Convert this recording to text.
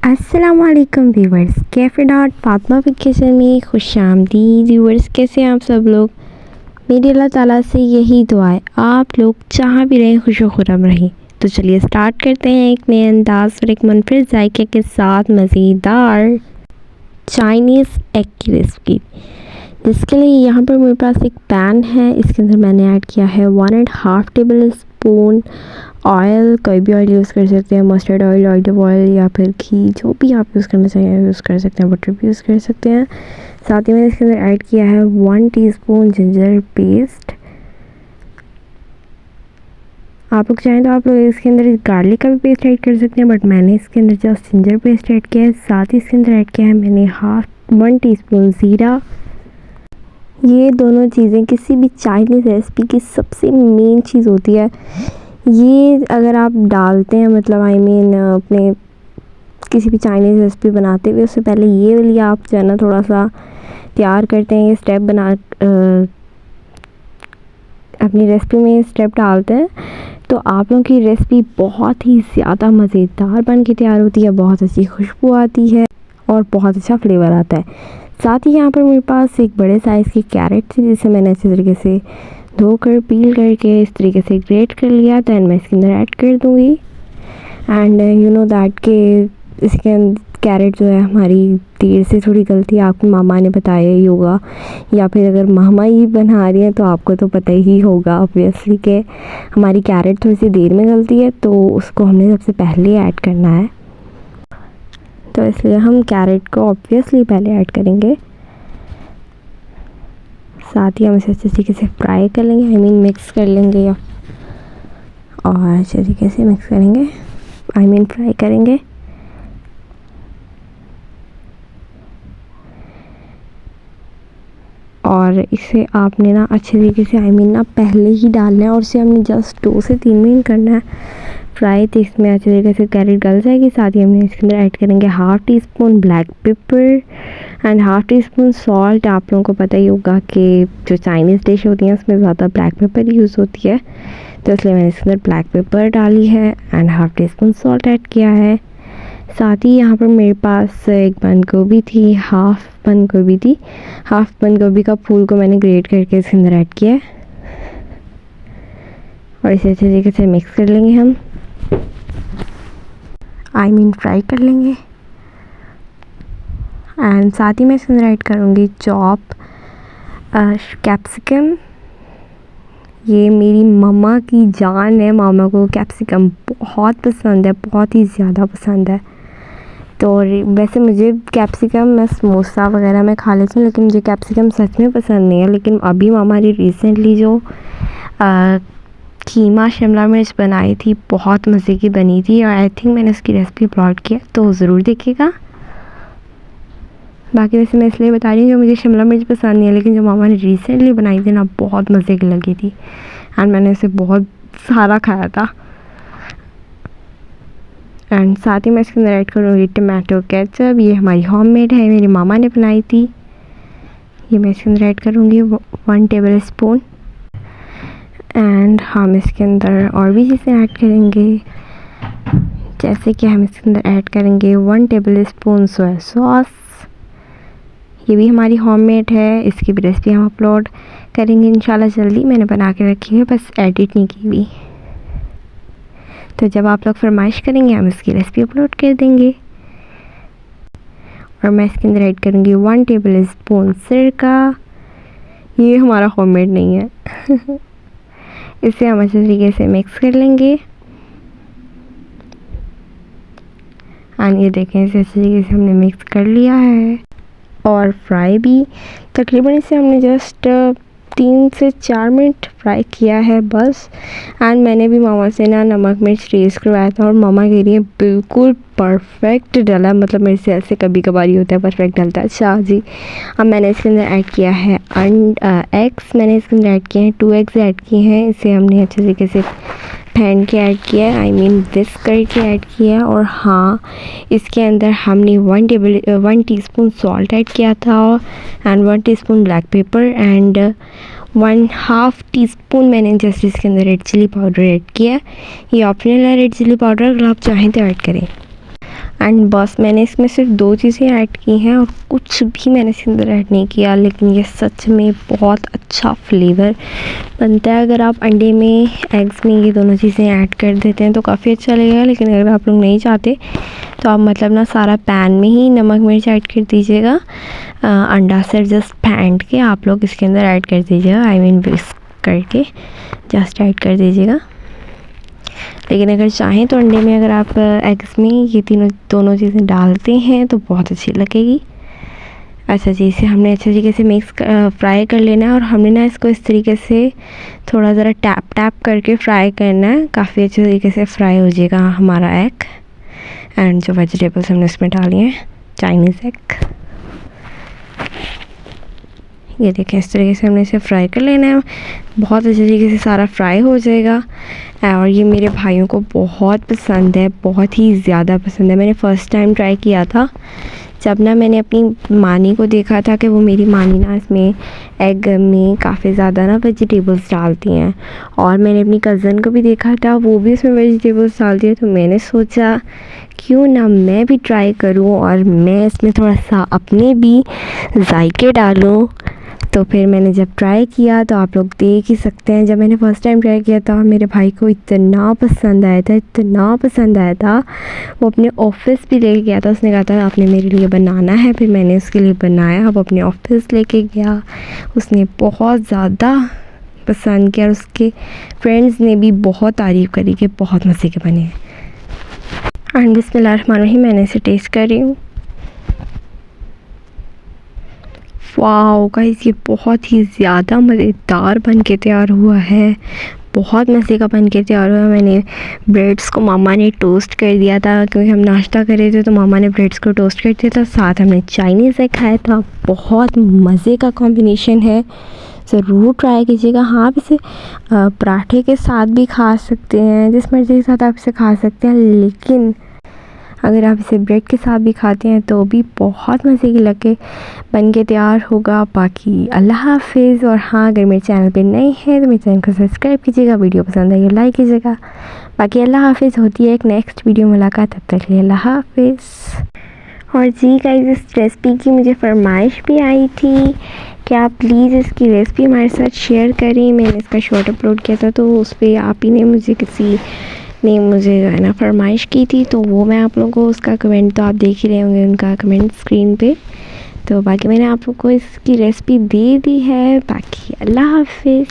अस्सलामुअलैकुम viewers, cafe dot Fatima kitchen में खुशामदीद। Viewers, कैसे हैं आप सब लोग। मेरी अल्लाह ताला से यही दुआ है आप लोग जहाँ भी रहें खुश व खुर्रम रहें। तो चलिए स्टार्ट करते हैं एक नए अंदाज और एक मुनफरद जायके के साथ मज़ेदार चाइनीज़ एग की रेसिपी, जिसके लिए यहाँ पर मेरे पास एक पैन है। इसके अंदर मैंने ऐड किया है 1.5 टेबल स्पून ऑयल। कोई भी ऑयल यूज़ कर सकते हैं, मस्टर्ड ऑयल, ऑलिव ऑयल या फिर घी, जो भी आप यूज़ करना चाहिए यूज़ कर सकते हैं। बटर भी यूज़ कर सकते हैं। साथ ही मैंने इसके अंदर ऐड किया है 1 टीस्पून जिंजर पेस्ट। आप लोग चाहें तो आप लोग इसके अंदर गार्लिक का भी पेस्ट ऐड कर सकते हैं, बट मैंने इसके अंदर जस्ट जिंजर पेस्ट ऐड किया है। साथ ही इसके अंदर ऐड किया है मैंने 1 टीस्पून ज़ीरा। ये दोनों चीज़ें किसी भी चाइनीज़ रेसिपी की सबसे मेन चीज़ होती है। ये अगर आप डालते हैं, मतलब अपने किसी भी चाइनीज़ रेसिपी बनाते हुए उससे पहले ये वाली आप जो है ना थोड़ा सा तैयार करते हैं, ये स्टेप बना अपनी रेसिपी में स्टेप डालते हैं, तो आप लोगों की रेसिपी बहुत ही ज़्यादा मज़ेदार बन के तैयार होती है। बहुत अच्छी खुशबू आती है और बहुत अच्छा फ्लेवर आता है। साथ ही यहाँ पर मेरे पास एक बड़े साइज़ की कैरेट थी, जिसे मैंने अच्छे तरीके से धोकर पील करके इस तरीके से ग्रेट कर लिया। दैन मैं इसके अंदर ऐड कर दूँगी। एंड यू नो दैट के इसके अंदर कैरेट जो है हमारी देर से थोड़ी गलती आपकी मामा ने बताया ही होगा, या फिर अगर मामा ही बना रही हैं तो आपको तो पता ही होगा ऑब्वियसली कि हमारी कैरेट थोड़ी सी देर में गलती है, तो उसको हमने सबसे पहले ऐड करना है। तो इसलिए हम कैरेट को ऑब्वियसली पहले ऐड करेंगे। साथ ही हम इसे अच्छे तरीके से फ्राई कर लेंगे, मिक्स कर लेंगे और अच्छे तरीके से मिक्स करेंगे, फ्राई करेंगे। और इसे आपने ना अच्छे तरीके से ना पहले ही डालना है और इसे हमने जस्ट 2 से 3 मिनट करना है फ्राई। तो इसमें अच्छे तरीके से कैरेट गल जाएगी। साथ ही हमने इसके अंदर ऐड करेंगे 1/2 teaspoon black pepper and 1/2 teaspoon salt. आप लोगों को पता ही होगा कि जो चाइनीज़ डिश होती हैं उसमें ज़्यादा ब्लैक पेपर यूज़ होती है, तो इसलिए मैंने इसके अंदर ब्लैक पेपर डाली है एंड 1/2 टीस्पून सॉल्ट ऐड किया है। साथ ही यहाँ पर मेरे पास एक बंद गोभी थी, हाफ़ बंद गोभी का फूल को मैंने ग्रेट करके इसके अंदर ऐड किया है और इसे अच्छे तरीके से मिक्स कर लेंगे हम, फ्राई कर लेंगे। एंड साथ ही मैं इसके अंदर ऐड करूँगी चॉप कैप्सिकम। ये मेरी मम्मा की जान है, मामा को कैप्सिकम बहुत पसंद है, बहुत ही ज़्यादा पसंद है। तो वैसे मुझे कैप्सिकम मैं समोसा वगैरह में खा लेती हूँ, लेकिन मुझे कैप्सिकम सच में पसंद नहीं है। लेकिन अभी मामा ने रिसेंटली जो कीमा शिमला मिर्च बनाई थी, बहुत मज़े की बनी थी और आई थिंक मैंने उसकी रेसिपी अपलोड किया, तो ज़रूर देखिएगा। बाकी वैसे मैं इसलिए बता रही हूँ कि मुझे शिमला मिर्च पसंद नहीं है, लेकिन जो मामा ने रिसेंटली बनाई थी ना बहुत मज़े की लगी थी एंड मैंने उसे बहुत सारा खाया था। एंड साथ ही मैं इसके अंदर ऐड करूँगी टमाटो केचप। ये हमारी होममेड है, मेरी मामा ने बनाई थी। ये मैं इसके अंदर ऐड करूँगी 1 टेबल स्पून। एंड हम इसके अंदर और भी चीज़ें ऐड करेंगे, जैसे कि हम इसके अंदर ऐड करेंगे 1 टेबल स्पून सोया सॉस। ये भी हमारी होममेड है, इसकी भी रेसिपी हम अपलोड करेंगे इंशाल्लाह जल्दी। मैंने बना के रखी है, बस एडिट नहीं की हुई, तो जब आप लोग फरमाइश करेंगे हम इसकी रेसिपी अपलोड कर देंगे। और मैं इसके अंदर ऐड करूँगी 1 टेबल स्पून सिरका। ये हमारा होममेड नहीं है इसे हम अच्छे तरीके से मिक्स कर लेंगे। एंड ये देखें, इसे अच्छे तरीके से हमने मिक्स कर लिया है और फ्राई भी तकरीबन इसे हमने जस्ट 3 से 4 मिनट फ्राई किया है बस। एंड मैंने भी मामा से ना नमक मिर्च टेस्ट करवाया था और मामा कह रही है बिल्कुल परफेक्ट डला, मतलब मेरे से ऐसे कभी कभार होता है परफेक्ट डलता है। अच्छा जी, अब मैंने इसके अंदर ऐड किया है एग्स। मैंने इसके अंदर ऐड किए हैं 2 एग्स ऐड किए हैं। इसे हमने अच्छे तरीके से फेंट के ऐड किया है, विस्क करके ऐड किया है। और हाँ, इसके अंदर हमने 1 टीस्पून सॉल्ट ऐड किया था and 1 teaspoon black pepper and 1/2 teaspoon मैंने जस्ट इसके अंदर रेड चिली पाउडर ऐड किया है। ये ऑप्शनल है रेड चिली पाउडर, अगर आप चाहें तो ऐड करें। एंड बस मैंने इसमें सिर्फ 2 चीज़ें ऐड की हैं और कुछ भी मैंने इसके अंदर ऐड नहीं किया, लेकिन ये सच में बहुत अच्छा फ्लेवर बनता है। अगर आप अंडे में, एग्स में ये दोनों चीज़ें ऐड कर देते हैं तो काफ़ी अच्छा लगेगा, लेकिन अगर आप लोग नहीं चाहते तो आप मतलब ना सारा पैन में ही नमक मिर्च ऐड कर दीजिएगा। अंडा सिर्फ जस्ट फेंट के आप लोग इसके अंदर ऐड कर दीजिएगा, आई मीन विस्क करके जस्ट ऐड कर दीजिएगा। लेकिन अगर चाहें तो अंडे में अगर आप एग्स में ये दोनों चीज़ें डालते हैं तो बहुत अच्छी लगेगी। अच्छा जी, इसे हमने अच्छे तरीके से फ्राई कर लेना है और हमने ना इसको इस तरीके से थोड़ा ज़रा टैप करके फ्राई करना है। काफ़ी अच्छे तरीके से फ्राई हो जाएगा हमारा एग। एंड जो वेजिटेबल्स हमने इसमें डाली हैं, चाइनीज़ एग, ये देखें इस तरीके से हमने इसे फ्राई कर लेना है। बहुत अच्छे तरीके से सारा फ्राई हो जाएगा और ये मेरे भाइयों को बहुत पसंद है, बहुत ही ज़्यादा पसंद है। मैंने फ़र्स्ट टाइम ट्राई किया था जब ना मैंने अपनी मानी को देखा था कि वो मेरी मानी ना इसमें एग में काफ़ी ज़्यादा ना वेजिटेबल्स डालती हैं, और मैंने अपनी कज़न को भी देखा था वो भी इसमें वेजिटेबल्स डालती है। तो मैंने सोचा क्यों ना मैं भी ट्राई करूं और मैं इसमें थोड़ा सा अपने भी जायके डालूं। तो फिर मैंने जब ट्राई किया तो आप लोग देख ही सकते हैं, जब मैंने फ़र्स्ट टाइम ट्राई किया था मेरे भाई को इतना पसंद आया था, इतना पसंद आया था, वो अपने ऑफिस भी लेके गया था। उसने कहा था आपने मेरे लिए बनाना है, फिर मैंने उसके लिए बनाया, अब अपने ऑफिस लेके गया। उसने बहुत ज़्यादा पसंद किया और उसके फ्रेंड्स ने भी बहुत तारीफ़ करी कि बहुत मज़े के बने। एंड बिस्मिल्लाहिर्रहमानिर्रहीम, मैंने इसे टेस्ट कर रही हूँ। वाओ गाइस, ये बहुत ही ज़्यादा मज़ेदार बन के तैयार हुआ है, बहुत मज़े का बन के तैयार हुआ। मैंने ब्रेड्स को मामा ने टोस्ट कर दिया था, क्योंकि हम नाश्ता कर रहे थे तो मामा ने ब्रेड्स को टोस्ट कर दिया था, साथ हमने चाइनीज़ एग खाया था। बहुत मज़े का कॉम्बिनेशन है, ज़रूर ट्राई कीजिएगा। हाँ, आप इसे पराठे के साथ भी खा सकते हैं, जिस मर्ज़ी के साथ आप इसे खा सकते हैं, लेकिन अगर आप इसे ब्रेड के साथ भी खाते हैं तो भी बहुत मज़े की लगे बन के तैयार होगा। बाकी अल्लाह हाफिज़। और हाँ, अगर मेरे चैनल पे नए हैं तो मेरे चैनल को सब्सक्राइब कीजिएगा, वीडियो पसंद आई लाइक कीजिएगा। बाकी अल्लाह हाफिज़। होती है एक नेक्स्ट वीडियो मुलाकात, तब तक लिए अल्लाह हाफिज़। और जी गाइस, इस रेसिपी की मुझे फरमाइश भी आई थी कि आप प्लीज़ इसकी रेसिपी हमारे साथ शेयर करें। मैंने इसका शॉर्ट अपलोड किया था तो उस पर आप ही ने मुझे जो है ना फरमाइश की थी, तो वो मैं आप लोगों को उसका कमेंट तो आप देख ही रहे होंगे, उनका कमेंट स्क्रीन पे। तो बाकी मैंने आप लोगों को इसकी रेसिपी दे दी है। बाकी अल्लाह हाफिज़।